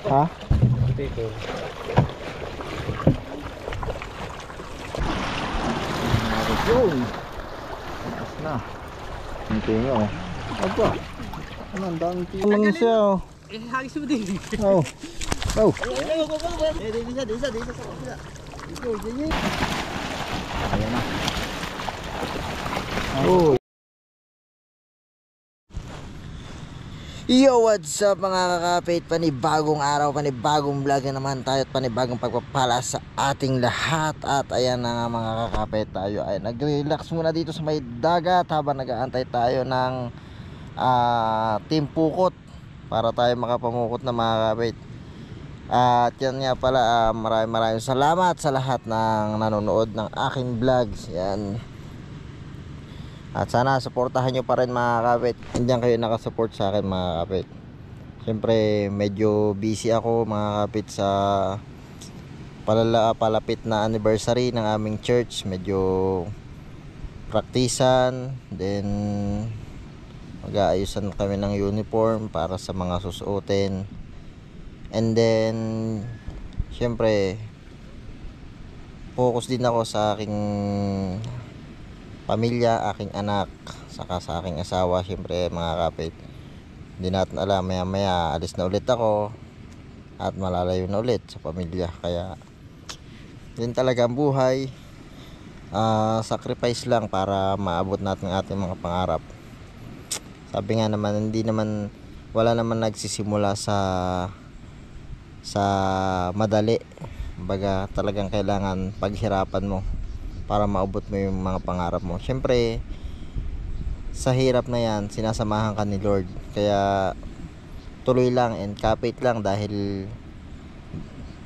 Ha? Potato. Yun. Taas na. Ang tinga oh. Aba. Ano, ang daming tinga. Ano siya oh. Eh, hagis mo din. Oh. Oh. Ayan na. Oh. Yo, what's up mga kakapit? Panibagong araw, panibagong vlog na naman tayo at panibagong pagpapala sa ating lahat. At ayan na nga mga kakapit, tayo ay nag-relax muna dito sa may dagat habang nag-aantay tayo ng team pukot para tayo makapamukot na mga kakapit. At yan nga pala, maraming salamat sa lahat ng nanonood ng aking vlogs. Yan. At sana suportahan nyo pa rin mga kapit. Hindi kayo nakasupport sa akin mga kapit. Siyempre medyo busy ako mga kapit sa palapit na anniversary ng aming church. Medyo praktisan. Then mag-aayusan kami ng uniform para sa mga susuotin. And then siyempre focus din ako sa aking pamilya, aking anak, saka sa aking asawa. Siyempre mga kapit, hindi natin alam, maya maya alis na ulit ako at malalayo na ulit sa pamilya. Kaya yun talaga ang buhay. Sacrifice lang para maabot natin ang ating mga pangarap. Sabi nga naman, wala naman nagsisimula sa madali. Kumbaga talagang kailangan paghirapan mo para maabot mo yung mga pangarap mo. Siyempre sa hirap na yan, sinasamahan ka ni Lord. Kaya tuloy lang and kapit lang, dahil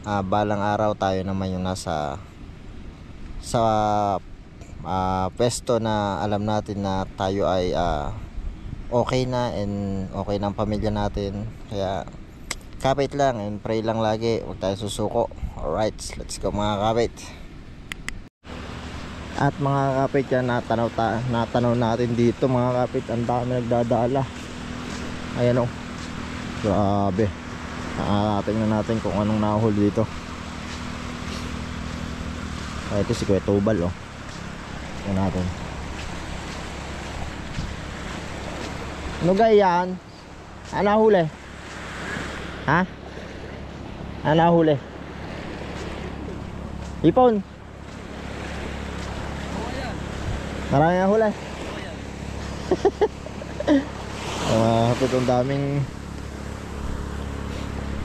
balang araw tayo naman yung nasa pwesto na alam natin na tayo ay okay na and okay ng pamilya natin. Kaya kapit lang and pray lang lagi, huwag tayo susuko. Alright, let's go mga kapit. At mga kapit, yan natanaw natin dito mga kapit, ang dami nagdadala. Ayan o, grabe. Tingnan natin kung anong nahuli dito. Ito si Kuya Tubal o. Tingnan natin. Ano ganyan? Ano nahuli? Ha? Ano nahuli? Ipon? Marami na huli. Hapit ang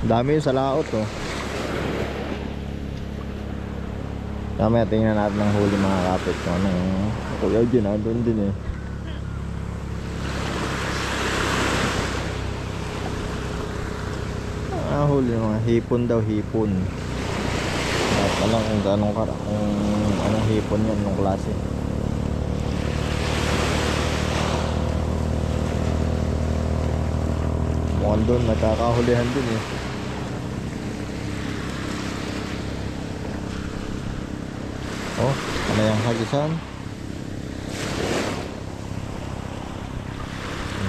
dami yung sa laot oh. Mamaya tingnan natin ng huli mga kapit. Kuya dyan doon din eh. Huli mga hipon daw, hipon. At alam kung anong hipon yan, anong klase. Mukhang doon nagkakahulihan din eh. Oh, ano yung hagisan?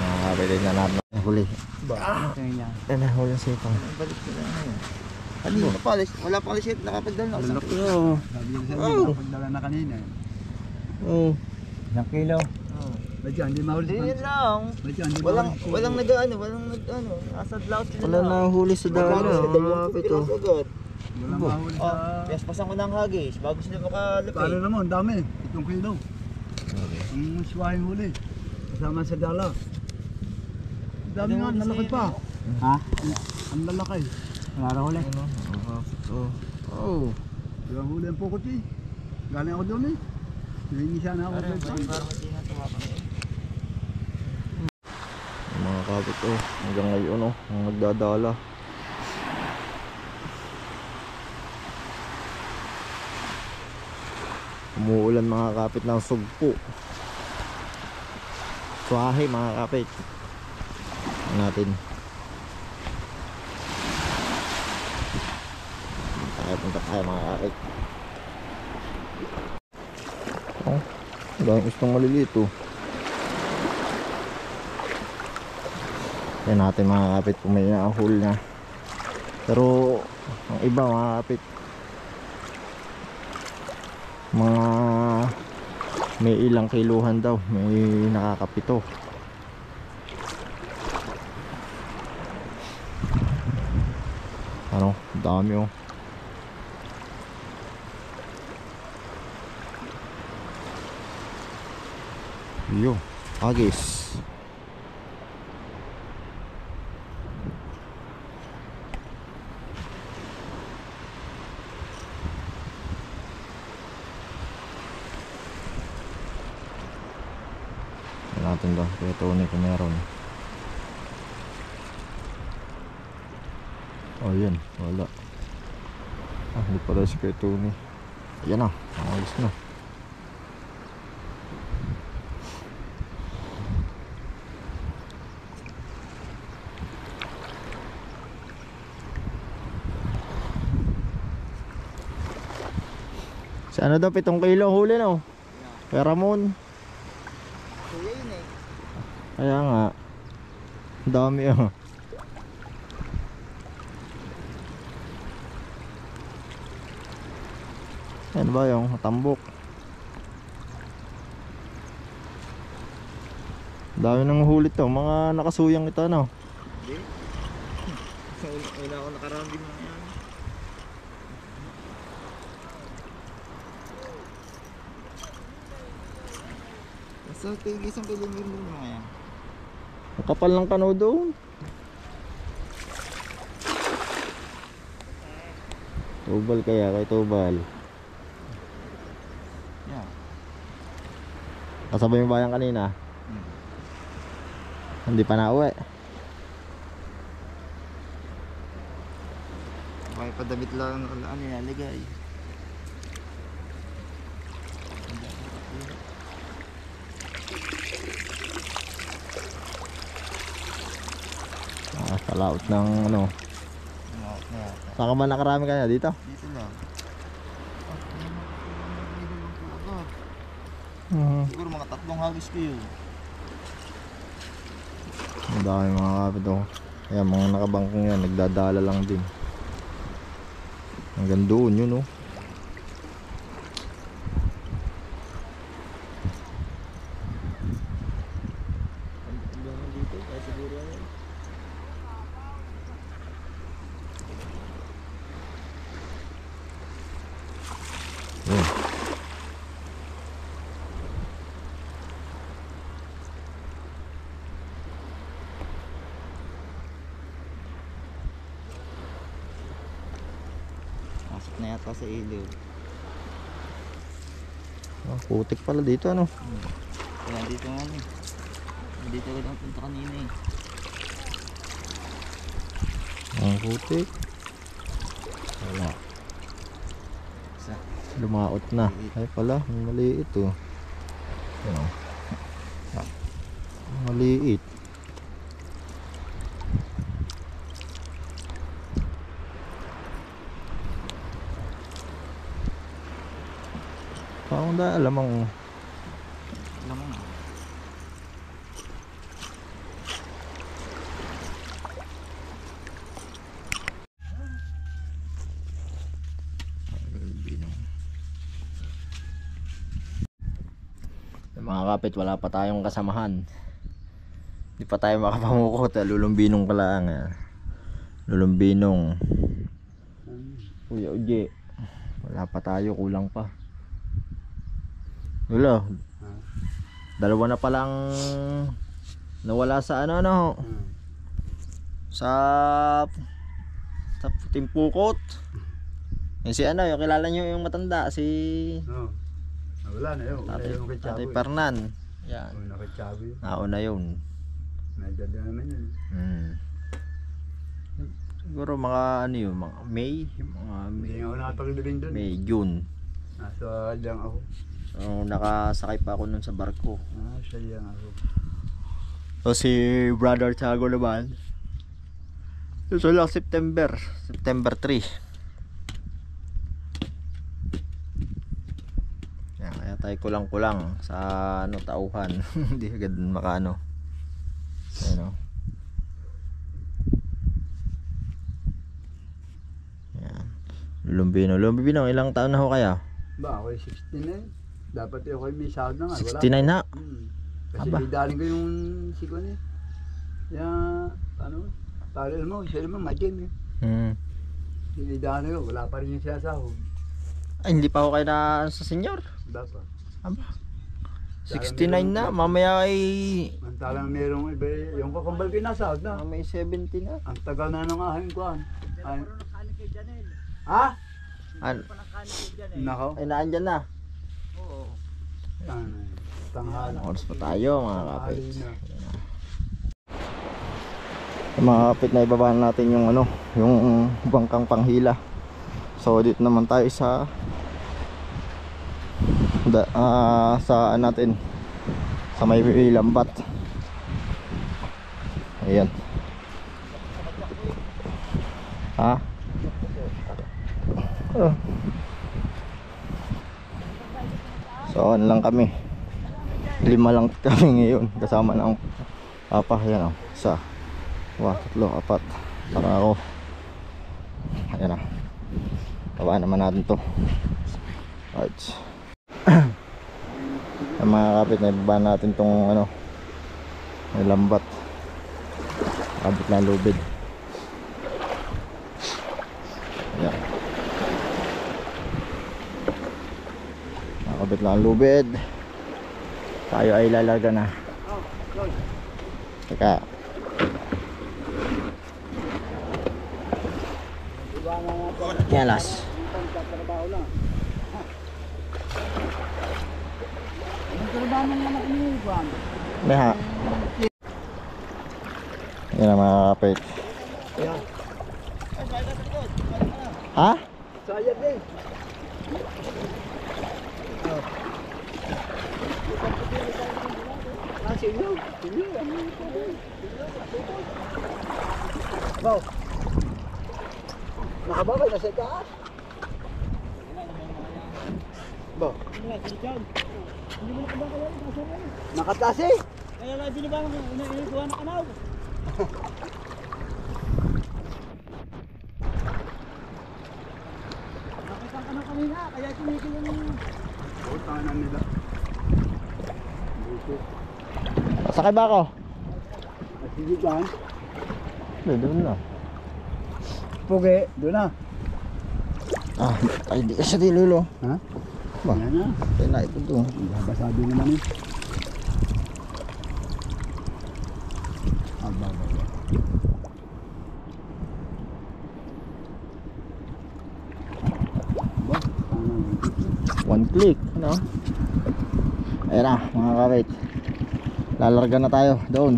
Nakakabilin na natin huli. Huli yung sipang. Balik ko lang ngayon. Kanina pa, wala pang lisit, nakapagdala na. Lalaki oh. Nakapagdala na kanina. Oh. 1 kilo. Badya, hindi mahuli. Hindi lang. Badya, hindi Walang nag-ano, nasa laot sila. Wala na huli sa dala. Walang mahuli sa... Piyaspasan ko ng hagis bago sila makalapit. Paano naman, dami. 7 kilo. Ang swahin huli. Kasama sa dala. Dami nga, lalaki pa. Ha? Ang lalaki. Wala na huli. Oh. Yung huli ang pukot eh. Galing ako doon eh. Nahingi siya na ako. Mga kapit oh, hanggang ngayon oh, ang nagdadala. Umuulan mga kapit ng sugpo. Swahe mga kapit. Natin. Punta tayo mga kapit. Oh, dahil gustong maliliit oh. Yan natin mga kapit kung may nakahul na. Pero ang iba mga kapit, mga may ilang kiluhan daw, may nakakapito. Ano, dami oh. Yo, agis. Natin daw, kaya Tony kung meron. Oh yun, wala. Ah, hindi pala si kay Tony. Yan na, ayos na. Sa ano daw, 7 kilo huli no? Kay Ramon. Kuya yun eh. Kaya nga, ang dami oh. Yan ba yung tambok? Dami nang huli to, mga nakasuyang ito no? Hindi. Una ako nakarami na yan. So, isang kilometer mo mga yan. Ang kapal ng kano doon. Tubal kaya, kay Tubal. Yeah. Kasabay yung bayan kanina. Hindi pa nauwi. Okay, padamit lang ano nilalagay. Ah, sa laot ng ano. Saan ka ba nakarami kaya dito? Dito lang. Siguro mga 3 hagis ko yun. Ang dami mga kapit oh. Ayan, mga nakabangkong yan, nagdadala lang din. Hanggang doon yun oh. Dito, kaya siguro yan. Yun. Pasok na yata sa ilaw. Ah, putik pala dito ano. Kaya dito nga eh. Dito agad ang punta kanina eh. Ang putik. Wala. Isa. Lumaot na. Ay pala, may maliit oh. Ano? Maliit. Parang dahil alamang Alam mo na. mga kapit, wala pa tayong kasamahan. Hindi pa tayo makapamukot. Lulumbinong ka lang. Lulumbinong. Kuya Uji. Wala pa tayo, kulang pa. Wala. Dalawa na palang nawala sa ano. Sa puting pukot. Yung si ano, yung kilala nyo yung matanda, si Wala na yun. Tatay Fernan. Yan. Nauna yun. Nandiyan din naman yun. Siguro mga ano yun, mga May, Hindi nga ako nakapagdating doon. May, June. Nasa diyang ako. So, nakasakay pa ako nun sa barko. Nasa diyang ako. So si Brother Tiago naman, so lang September 3. Yan, kaya tayo kulang-kulang sa ano, tauhan. Hindi agad makaano. Ano. Lumbino. Lumbino, ilang taon na ho kaya? Ba, ako 69. Dapat ako may sahod na nga. 69 na. Kasi Aba. lidaling ko yung sikon eh. Ano, paril mo, siya naman matin eh. Lidaling ko, wala pa rin yung sasahod. Ay, hindi pa ako kayo na sa senior. Dapat. Aba. 69 na, mamaya ay... Mantalang merong iba, yung kakambal ko yung nasahod na. May 70 na. Ang tagal na nung aking kuhan. Ha? Nako. Ay, naandyan na. Tanghal. Oras pa tayo mga kapit. na. Mga kapit na ibaba natin yung ano, yung bangkang panghila. So dito naman tayo sa saan natin, sa may lambat. Ayan. Ha? So ano lang kami, 5 lang kami ngayon kasama ng papa. Ayan o, 1, 2, 3, 4 para ako. Ayan o, kabaan naman natin to. Right. Ang mga kapit na ibaba natin tong ano, may lambat, kabit na lubid. Ayan, kabit lang ang lubid. Tayo ay lalarga na. Teka. Yan las. Meha. Yan ang mga kapit. Ha? Sayad din. Sinyo. Wow. Nakababay na sa taas. Bo. Nakataas eh. Kaya lang binibang inikuha ng kanaw. Nakita ka na kanina, kaya tumigil yung... Tahanan nila. Sakay ba ako? Sige kan. Doon na. Pugi, doon na. Ah, ay di kasi di lulo. Ha? Ba? Yan na. Kaya na ito doon. Basabi naman eh. Aba. Ba, One click, ano? Ayan na mga kapit. Lalarga na tayo doon.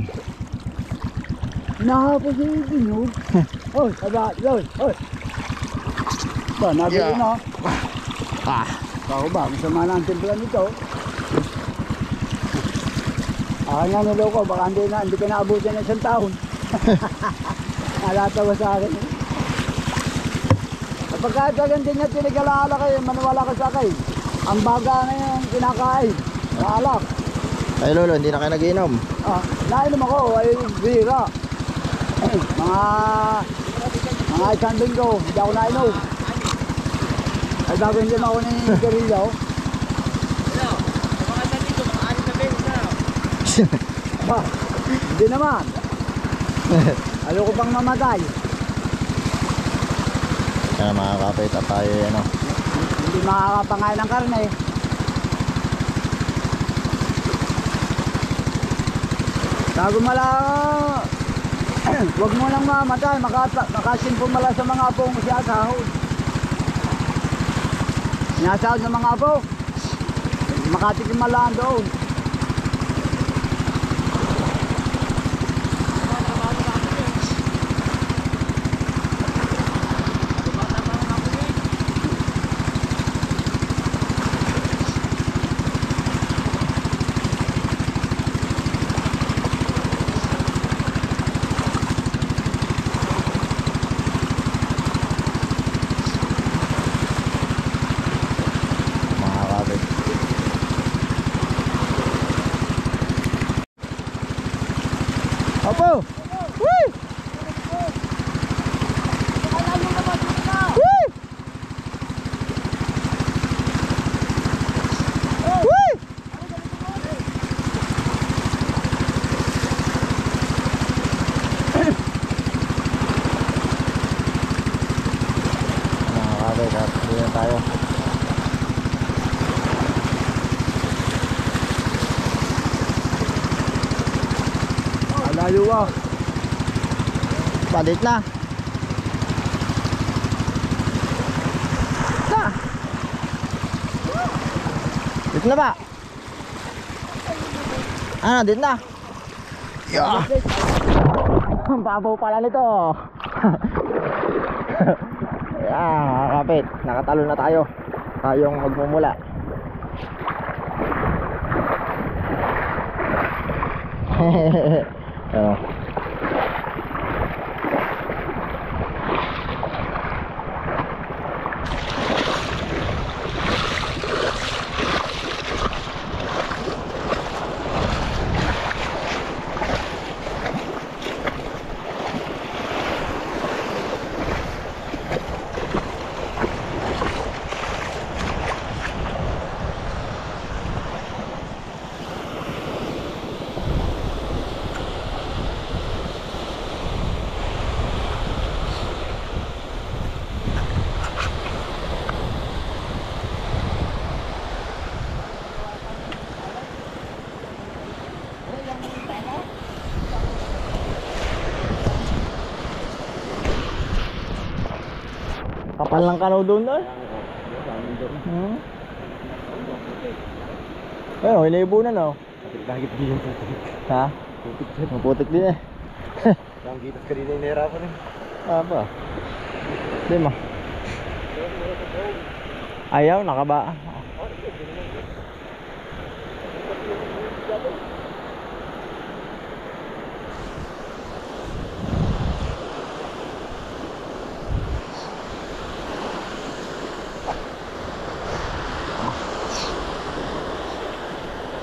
Nahapos yung binog. Oy, aba, oy, oy. Ba, nabili Yeah. na. Ah, Ako ba, masama na ang timpla nito. Nga nilo ko, baka hindi ka naabutin ng 1 taon. Nalatawa sa akin. Kapag kagagan din niya tinigalaala kayo, maniwala ka sa akin. Ang baga na yung kinakain. Alak. ay lolo, hindi na kayo nagiinom. Nainom ako, ay bira. Mga isang linggo, hindi ako nainom. Ay gagawin din ako ni Garilaw. Mga isa dito, mga 6 na beses na. Hindi naman. Ayoko pang mamatay. Kaya mga kapit at tayo ano. Hindi makakapangain ng karne. Tago mala, huwag mo nang mamatay, makasimpo mala sa mga apong siyasahod. Sinasahod ng mga apo, makatikim malaan doon. Mga kapit. Opo! Woo! Woo! Kaliwa. Palit na. Na. Dito na ba? Dito na. Yeah. Ang babaw pala nito. Ayan, mga kapit. Nakatalo na tayo. Tayong magmumula. Ayan. Kapal lang kanaw doon doon. Eh, iniibo na no. Bakit di yung putik? Ha? Putik din eh. Ang gitas ka rin na inahirapan eh. Apa? Di ma. Ayaw, nakaba.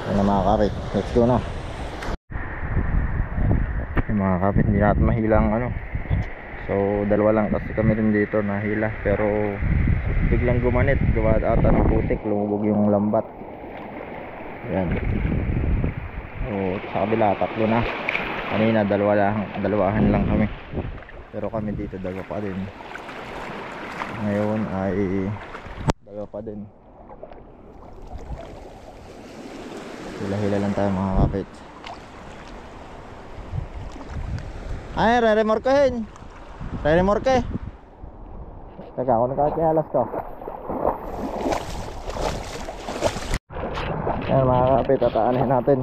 Ayan na mga kapit, let's go na. Yung mga kapit, hindi natin mahilang ano. So dalawa lang kasi kami rin dito nahila, pero biglang gumanit, gawa ata ng putik, lumubog yung lambat. Ayan. So sa kabila tatlo na. Kanina dalawahan lang kami, pero kami dito dalawa pa din. Ngayon ay dalawa pa din. Hila-hila lang tayo mga kapit. Ay, re-remorkehin. Re-remorke. Teka, ako nakakinalas ko. Ayan mga kapit, tataanahin natin.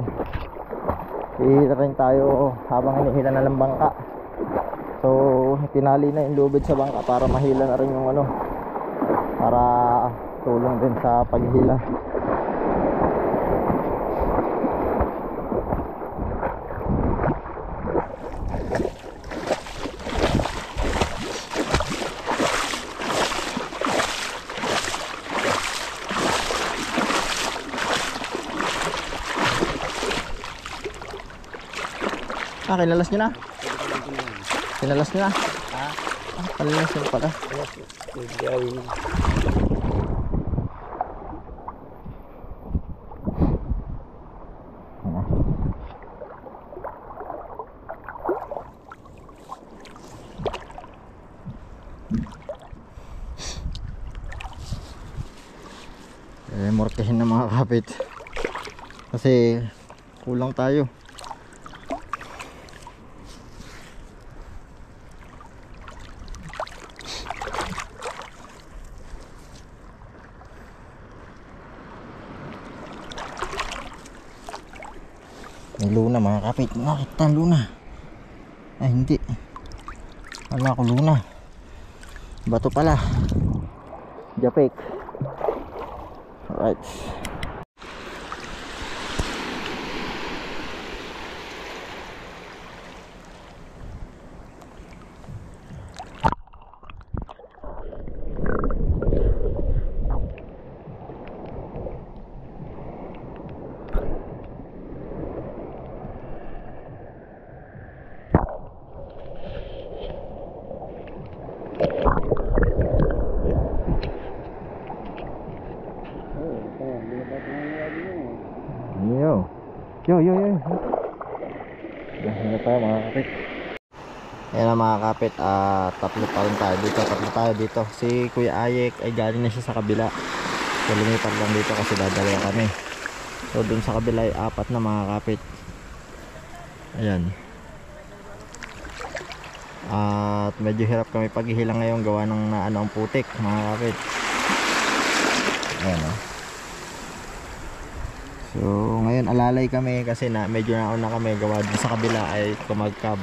Hihila rin tayo habang hinihila na lang bangka. So, tinali na yung lubid sa bangka para mahila na rin yung ano, para tulong din sa paghila. Kinalas nyo na? Kinalas nyo na? Kinalas nyo pala. Morkehin na mga kapit. Kasi kulang tayo. May luna mga kapit. Nakita ang luna. Ay hindi. Wala ko luna. Bato pala. Japek. Alright. Yo. Dahil na tayo mga kapit. Ayan na mga kapit, tatlo pa rin tayo dito. Tatlo tayo dito. Si Kuya Ayek ay galing na siya sa kabila. So lumipat lang dito kasi dadalawa kami. So dun sa kabila ay apat na mga kapit. Ayan. At medyo hirap kami paghihilang ngayon gawa ng naano ang putik mga kapit. Ayan o. So ngayon alalay kami kasi na medyo nauna kami gawa dun sa kabila ay tumagkab.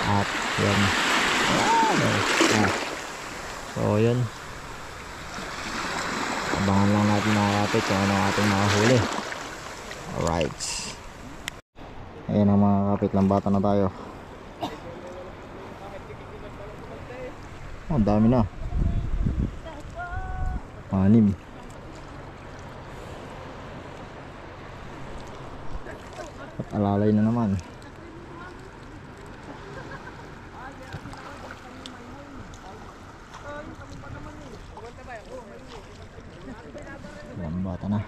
At yan. So yun. Abangan lang natin mga kapit kung ano ang ating mahuli. Alright. Ayan ang mga kapit, lambata na tayo. Oh, ang dami na. 6. At alalay na naman. Lambata na.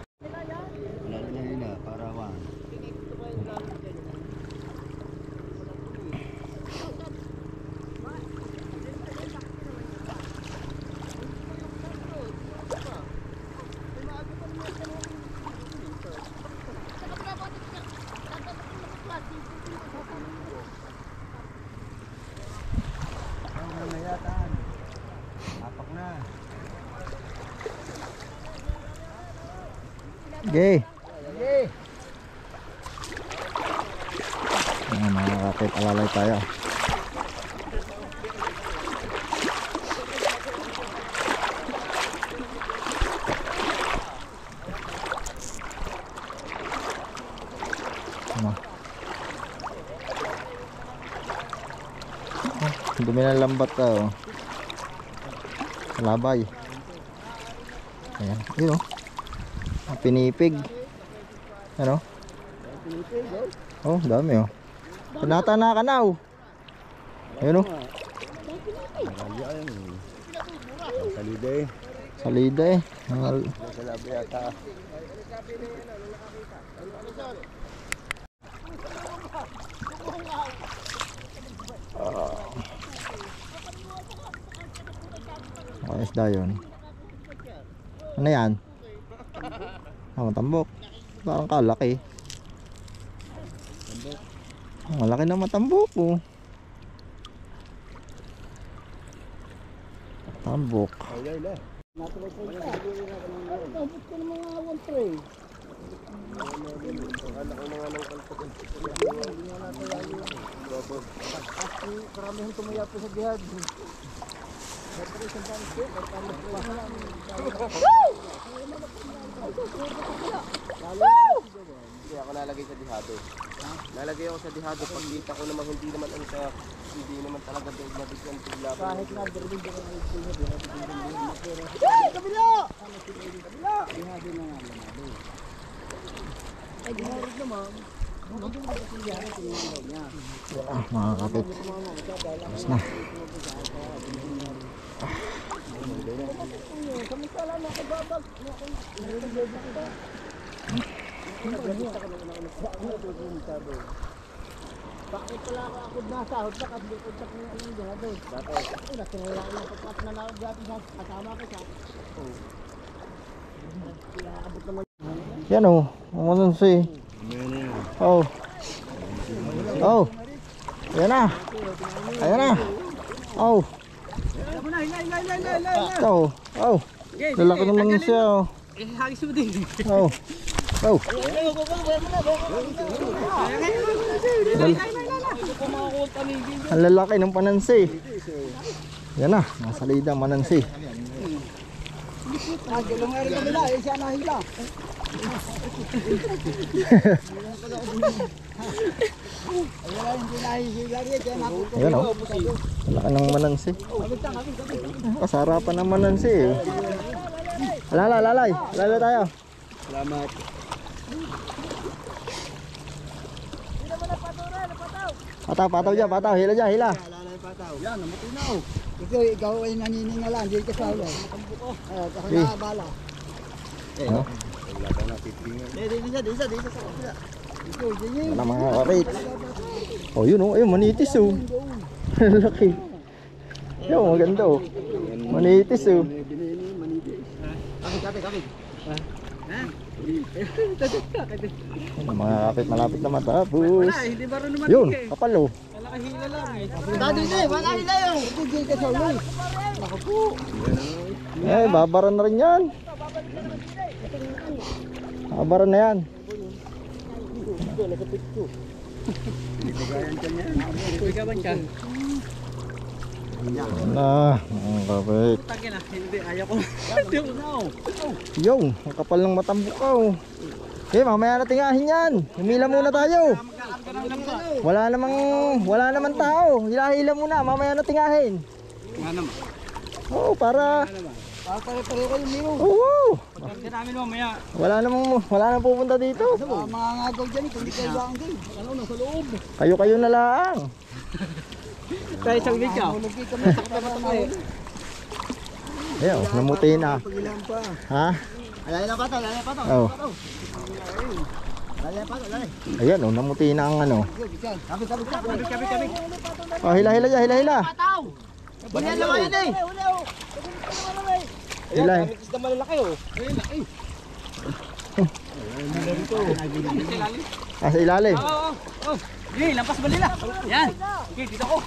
Okay. Ayan mga kapit, alalay tayo. Ano? Oh, dumi na lambat ka oh. Labay. Ayan, yun oh. Ang pinipig. Ano? Oh, dami oh. Pinata na kanaw. Ayun oh. Salida eh. Oh, isda yun. Ano yan? Matambok. Parang kalaki. Malaki na matambok oh. Tambok. Karamihan tumaya po sa bihag. Hindi ako lalagay sa dihado. Lalagay ako sa dihado pag kita ko naman hindi naman ano sa hindi naman talaga daig na bigyan tigla. Kahit na dirbin ko ng ito niya. Kabila! Kabila! Dihado na nga naman. Ay dihado naman. Mga kapit. Tapos na. Bakit pala ako nasahod na kasi kontak mo ang dihado. Bakit? Nakinailangan ng pagkaknanawag dati sa kasama ko sa. Abot naman. Yan oh. Umanon si. Oh. Oh. Ayan na. Ayan na. Oh. Ito. Oh. Lalaki naman siya oh. Hagis mo din. Oh. Oh. Ang lalaki ng panansi. Yan na. Nasalida manansi. Siya nahila. Ayan o. Wala ng manansi. Kasarapan ng manansi eh. Lalay. Lalay tayo. Salamat. Pataw dyan. Pataw. Hila dyan. Hila. Yan, namutinaw. Ikaw ay naniningalan. Hindi ka sa ulo. Kasi nakabala. Ano? Wala mga kapit. Oh yun oh. Ayun manitis oh. Laki. Yo, maganda oh. Manitis oh. Kapit. Mga kapit malapit na matapos. Yun, kapal oh. Dati na eh, wala hila yun. Hindi ka sa ulo. Eh, babara na rin yan. Babara na yan. Na, ang kapit. Yung, ang kapal ng matambukaw. Okay, mamaya na tingahin yan. Humila muna tayo. Wala namang tao. Hila-hila muna, mamaya na tingahin. Oo, para Pare-pareho kayo niyo. oo. namin mamaya. Wala namang pupunta dito. Mga ngagaw dyan, hindi kayo lang din. Ano, nasa loob. Kayo na lang. Tayo isang video. Nagkita kami sa kapatid. Ayun, namuti na. Pagilan pa. Ha? Alay na pa to, alay pa to. Oo. Alay pa to, alay. Ayan, oh, namuti na ang ano. Kabi. Oh, hila-hila dyan, hila-hila. Ganyan naman yun eh. Hila. Isda malalaki oh. Ah, sa ilalim. Hey, lampas ba nila? Yan. Okay, dito ko.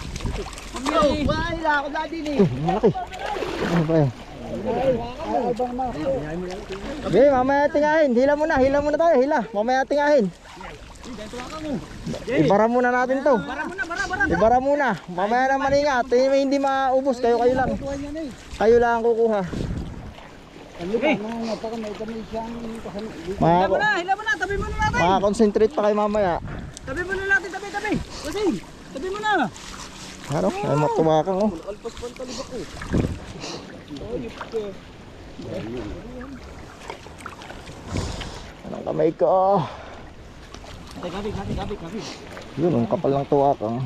Wala nila ako dati eh. Malaki. Ano ba yun? Okay, mamaya tingahin. Hila muna tayo, hila. Mamaya tingahin. Ibara muna natin to. Ibara muna. Mamaya na maningat. Hindi maubos. Kayo lang. Kayo lang ang kukuha. Hila mo na, tabi mo na natin. Makakonsentrate pa kayo mamaya. Tabi mo na natin, tabi. Kasi, tabi mo na. Ano? Ay matumakang oh. Alpas pa ang talibak ko. Anong kamay ko? Gabi. Yun, ang kapal ng tuwakang.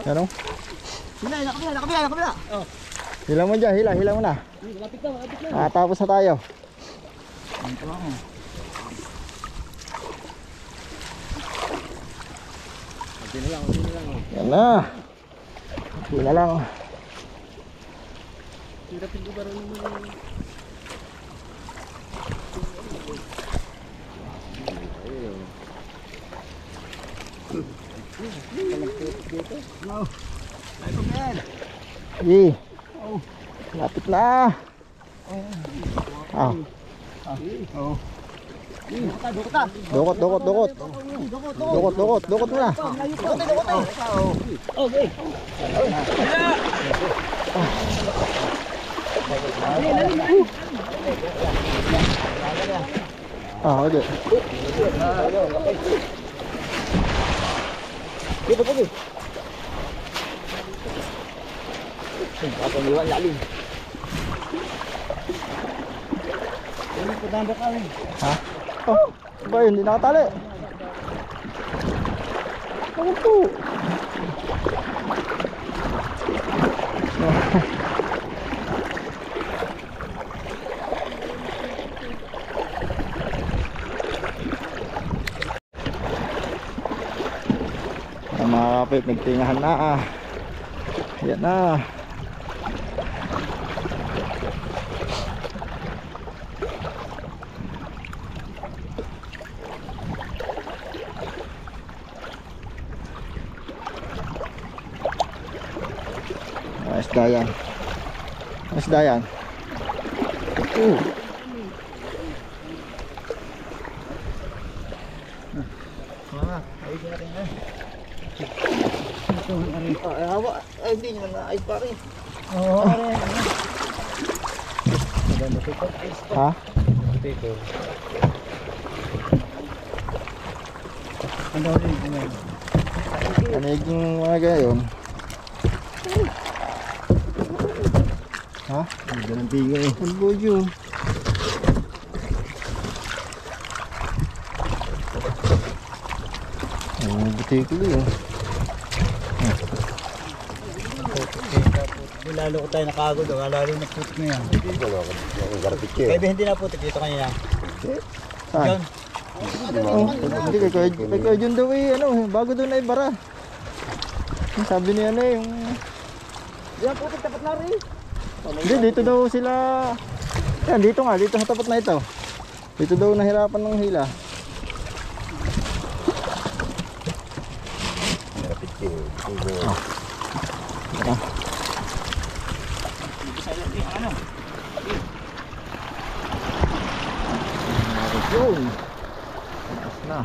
Ano? Nakabila. Hila mo dyan, hila mo na. Tapos na tayo. Yan na. Hindi na lang. Sige. Lapit na. Ah. Dukot muna. Ah, oke. Dito po. Pagkakaliwan lalim. Ha? Oh, ba yun? Hindi nakatali. Ano po? Ang mga kapit, nagtingahan na ah. Yan na. Isda yan. Hindi nyo na ay pare. Ha? Ano yung mga gayon? Ha? Hindi ng bingo eh. Ang boyo. Ang butiklo yun. Lalo ko tayo nakagod, lalo na putik na yan. Kaya hindi na putik dito kanina. Saan? Hindi kay Jun daw eh, ano, bago doon ay bara. Sabi niya na yung... Yan putik, tapat na rin. Hindi, dito daw sila... Yan, dito nga, dito sa tapat na ito. Dito daw nahirapan ng hila. Dito sa ilalim, ano? Yun. Taas na.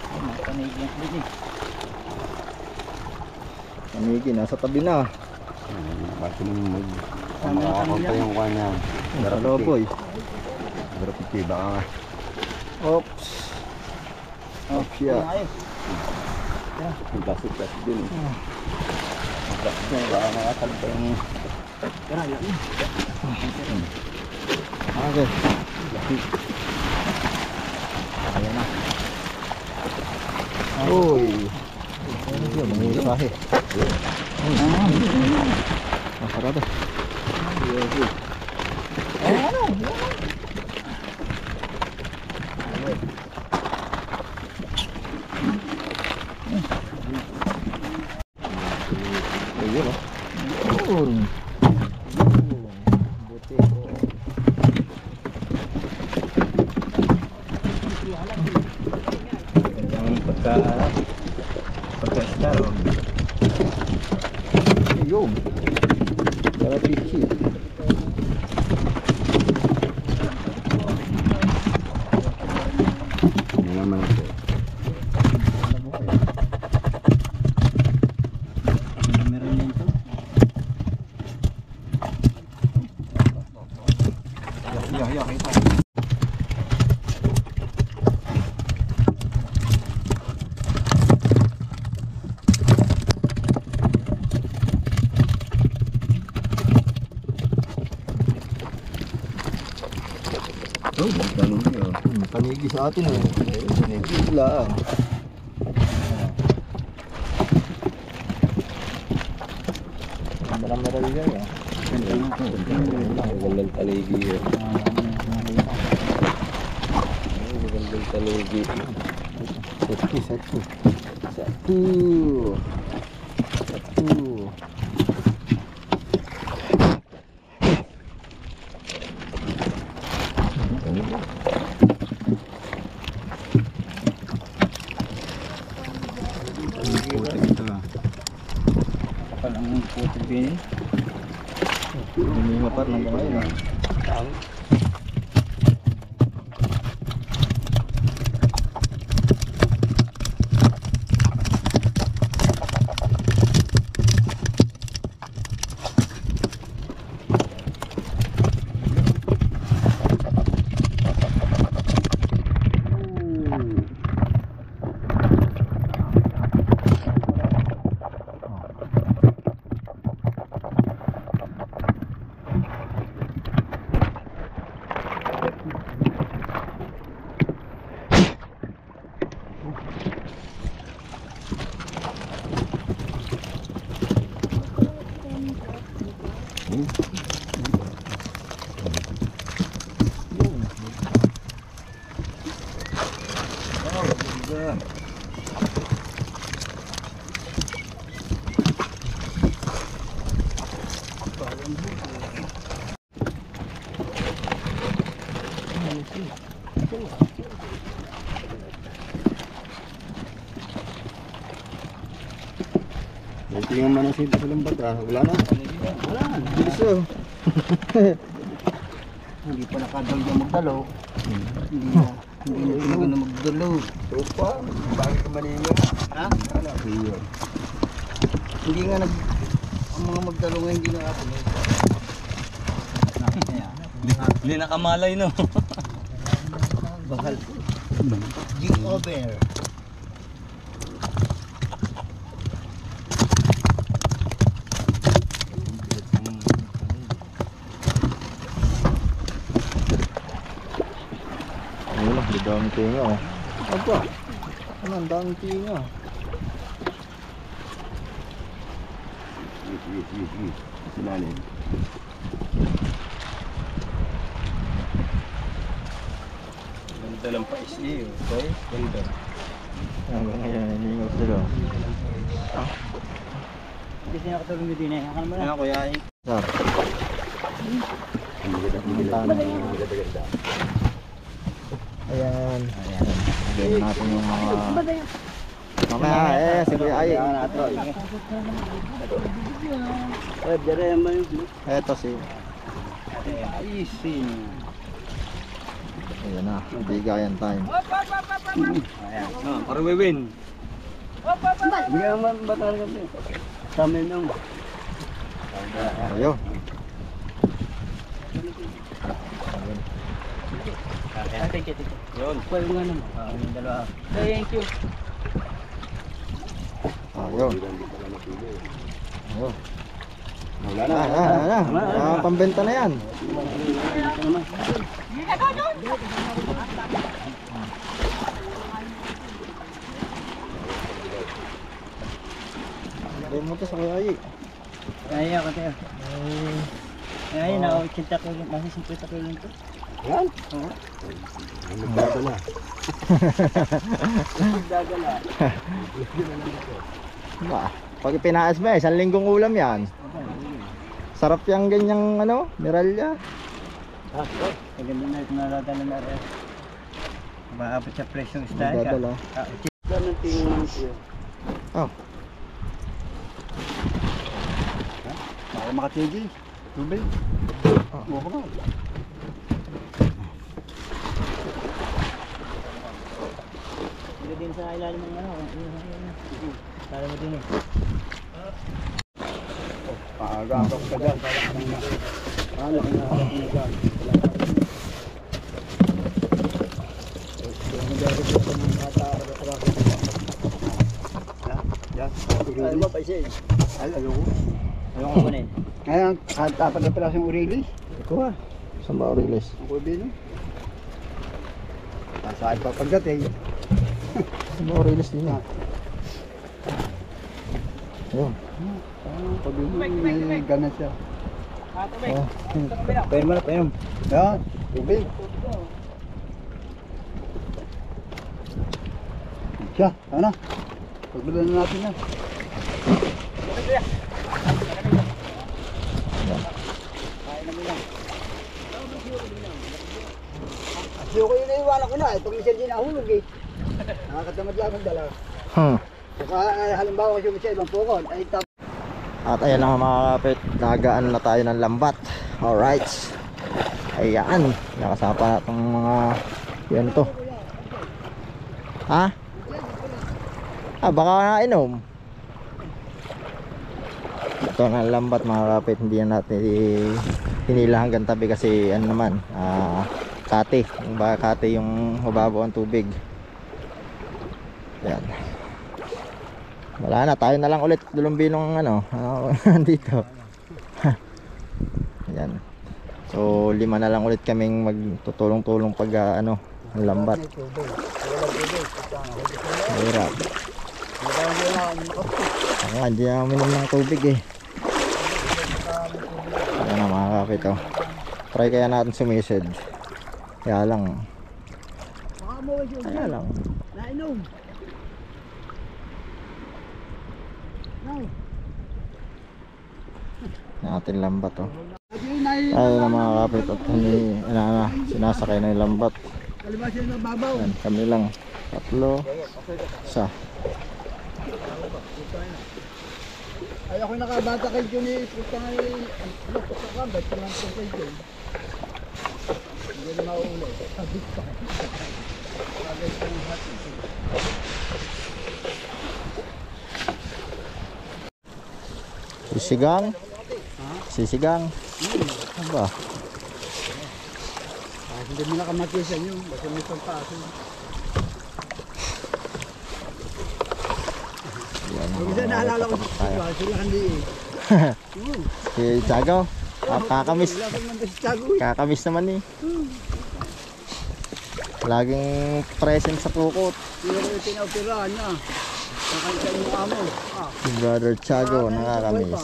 Ay, makapanigil ang din eh. Panigi, nasa tabi na. Bakit mo makakapunta yung kanya? Sa loboy. Graffiti, baka nga. Oops. Oops, yeah. Ayos. Yung plastic din eh. Yung plastic niya, baka makakalita yung... Tara, laki. Okay. Ayan na. Uy. Ano yun? Mga ilahe. Masarado. Ayun oh. Yun. Buti ko. Yung pagka-star. Ayun. Para pichi. Ano naman ito? Meron din ito. Oh, tanong niyo. Panigi sa atin eh. Panigi lang. Marami yan eh. Magandang taligi yun. Magandang taligi. Satu. Satu. Kapal ang putik din eh. Hindi nga pa ng ngayon ah. Tingnan man ang sito sa lambat ah. Wala na. Wala na. Bilis oh. Hindi pa nakadal yung magdalo. Hindi na talaga na magdalo. Tropa, bakit ka maninyo? Ha? Iyo. Hindi nga ang mga magdalo nga hindi na ako. Hindi nakamalay no. Bahal. Jig over. Ayun lang, daming tinga oh. Aba, ano ang daming tinga. Sinalim. Ganda ng pais niyo. Okay? Ganda. Hanggang ngayon, hiningaw sila. Hindi siya nakatulong din eh. Akan mo na. Kuya. Sar. Hindi ganda. Ayan. Bigyan natin yung mga... Mamaya, si Kuya Ay. Eto si... Ayan na, bigayan time. Para win. Bigyan naman ba talaga ito? Sa amin nung. Ayun. Thank you. Yun. Pwede nga naman. Yung dalawa. Thank you. Ayun. Ayun. Pambenta na yan. Hindi mo ito sa Kuya Ay. Kaya ka tayo. Ay, na 80 ko lang. Kasi 50 ko lang ito. Yan? Oo. Magdadala. Magdadala. Pag pinaas mo 1 linggong ulam yan. Sarap yung ganyang ano, miralya. Maganda na ito naladala na rin. Maabot sa presyong style ka. Magdadala. Ganun tingin siya. Oh. Baka makatigil. Tubig. Buka ba? Hindi din sa ilalim ng ano. Tala mo din eh. Paagapok ka dyan. Laki na ako dyan. Ay, ba pa siya eh. Ay, ayoko. Ayoko ko na eh. Ngayon, kahit apat na pala siyang urilis. Ito ha. Saan ba Aurelis? Ang kubino. Saan pa pagdating. Saan ba Aurelis din eh? Ayun. Pag may ganas siya. Oh. Painom mo na, painom. Yan, tubig. Siya, sana. Pagbilan na natin na. Asyo ko yun naiwanan ko na eh. Pag minsan din nahulog eh. Nakakatamad lang ang dala. Saka halimbawa kasi sa ibang pukon ay tap. At ayan na mga kapit, nagaan na tayo ng lambat. Alright. Ayan, nakasapa na itong mga yan to. Ha? Baka nainom. Ito na lambat mga kapit, hindi na natin hinila hanggang tabi kasi ano naman, kate, yung baka kate yung mababaw ang tubig. Yan. Wala na, tayo na lang ulit lulumbinong ano, dito. Yan. So 5 na lang ulit kaming magtutulong-tulong pag ano, ang lambat. Hirap. Hindi na uminom ng tubig eh. Ayan na mga kapit oh. Try kaya natin sumisid. Kaya lang. Kaya lang. Nainom. Natin lambat oh. Ayun na mga kapit at sinasakay na yung lambat. Yan, kami lang. 3. 1. Ay ako nakabata kay Johnny, puta nga yung puta ka, ba't ko lang kay Johnny? Hindi na mauulay. Sabit pa. Sabit pa yung hati. Sisigang? Sisigang? Ano ba? Hindi mo nakamatisan yun, basta may pagpaso. Kung isa naalala ko sa sila kandi eh. Si Tiago? Kakamis. Wala kang nandun si Tiago eh. Kakamis naman eh. Laging present sa pukot. Pero yung pinaupirahan niya. Nakanta yung amo. Si Brother Tiago, nakakamis.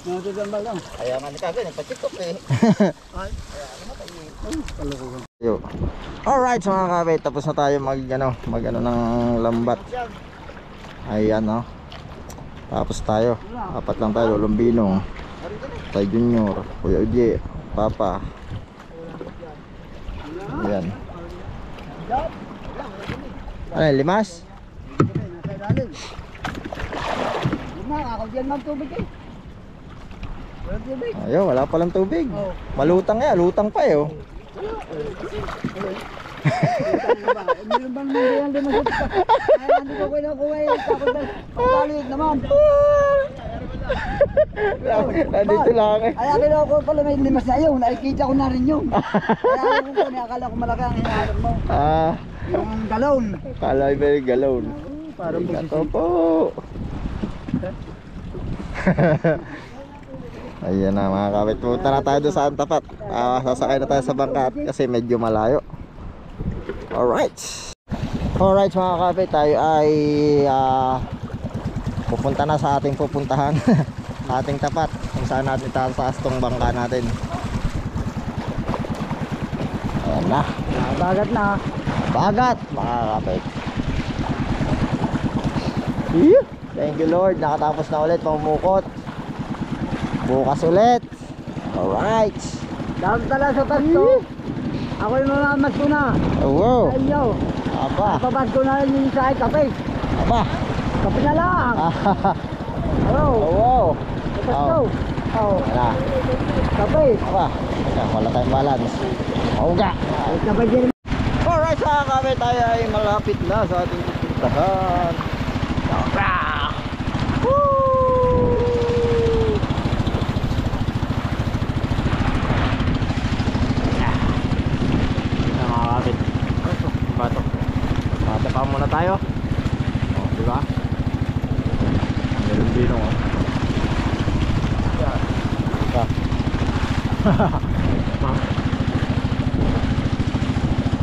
Nakatudan ba lang? Kaya nga ni Kagay, nagpatikok eh. Ay, kalokohan. Yo. Alright mga kabay, tapos na tayo mag ano ng lambat. Ayan oh. Tapos tayo, 4 lang tayo, Lulumbino, Tay Junior, Kuya Uji, Papa. Ayan. Ano yung limas? Nasa ilalim. Luma, ako dyan ng tubig eh. Walang tubig. Ayun, wala palang tubig. Oo. Malutang lutang pa eh oh. Meron bang hindi yan limasot pa? Ay, hindi ko kinukuha eh. Pagkalit naman. Nandito lang eh. Ay, akin ako pala may limas na yun. Nakikita ko na rin yun. Kaya ako ko akala ko malaki ang hinahanap mo. Yung galon. Kala ba yung galon? Parang Ito po. Ayan na mga kapit. Punta na tayo doon sa tapat. Sasakay na tayo sa bangka kasi medyo malayo. Alright. Alright mga kapit. Tayo ay pupunta na sa ating pupuntahan. Sa ating tapat. Kung saan natin tataas tong bangka natin. Ayan na. bagat na. Bagat mga kapit. Thank you Lord. Nakatapos na ulit pamumukot. Bukas ulit. Alright. Dahil tala sa tasto. Ako yung mamamas ko na. Oh, wow. Sa inyo. Aba. Papabas ko na yung sa kape. Aba. Kape na lang. Hello. Oh, wow. Sa tasto. Oh. Wala. Kape. Aba. Wala tayong balance. Mauga. Kape din. Alright mga kapit. Tayo ay malapit na sa ating pupuntahan. Aba. Woo! Bato. Bato pa muna tayo. Oh, di ba? Meron din oh. Yan.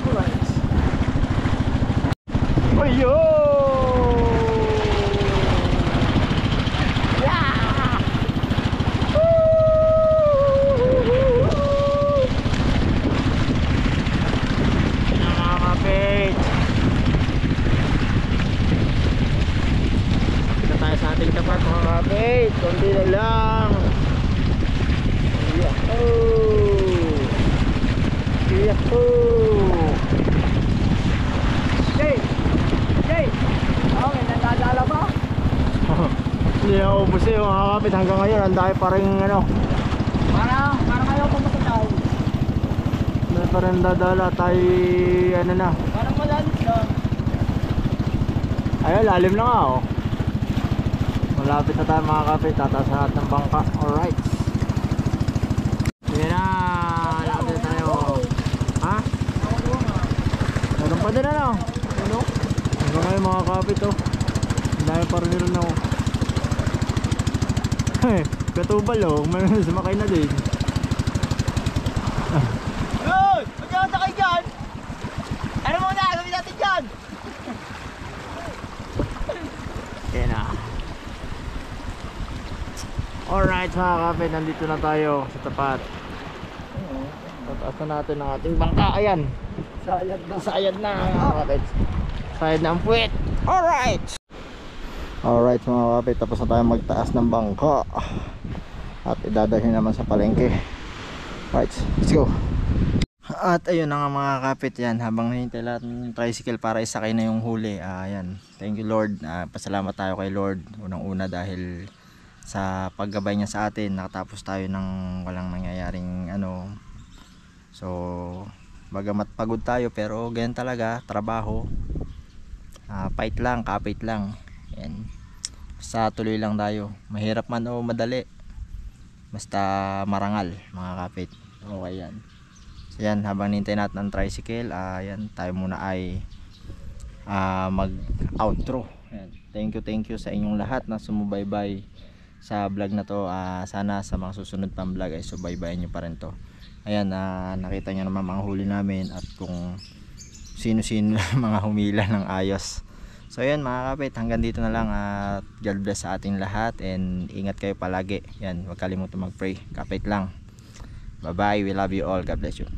Alright. Ayo! Yeah! Ating tapat mga kapit, kundi na lang. Yahoo! Yahoo! Jay! Jay! Okay, nagdadala ba? Hindi na ubus eh mga kapit hanggang ngayon. Ang dahil pa rin ano. Parang ayaw ko matataw. Dahil pa rin dadala tayo ano na. Parang malalim na. Ayun, lalim na nga oh. Malapit na tayo mga kapit, tataas na natin ng bangka. Alright. Sige na, lapit na tayo. Ha? Meron pa din ano? Ano? Hanggang ngayon mga kapit oh. Dahil pa rin na oh. Katubal oh, may sumakay na din. Uy! Magkakanta kayo dyan! Ano muna? Gawin natin dyan! Yan na. Alright mga kapit, nandito na tayo sa tapat. Tataas na natin ang ating bangka. Ayan. Sayad na. Sayad na mga kapit. Sayad na ang puwet. Alright. Alright mga kapit, tapos na tayo magtaas ng bangka. At idadalhin naman sa palengke. Right, let's go. At ayun na nga mga kapit, yan, habang hinihintay lahat ng tricycle para isakay na yung huli. Ayan, thank you Lord. Pasalamat tayo kay Lord unang una dahil sa paggabay niya sa atin, nakatapos tayo ng walang nangyayaring ano. So bagamat pagod tayo pero ganyan talaga, trabaho. Fight lang, kapit lang. Yan. Basta tuloy lang tayo. Mahirap man o madali, basta marangal mga kapit. Okay yan. So yan, habang nintay natin ang tricycle, yan, tayo muna ay mag outro. Yan. Thank you sa inyong lahat na sumubaybay sa vlog na to. Sana sa mga susunod pang vlog ay subaybayan nyo pa rin to. Ayan, nakita nyo naman mga huli namin at kung sino-sino mga humila ng ayos. So ayan mga kapit, hanggang dito na lang at God bless sa ating lahat and ingat kayo palagi. Yan, huwag kalimutan mag-pray. Kapit lang. Bye bye, we love you all. God bless you.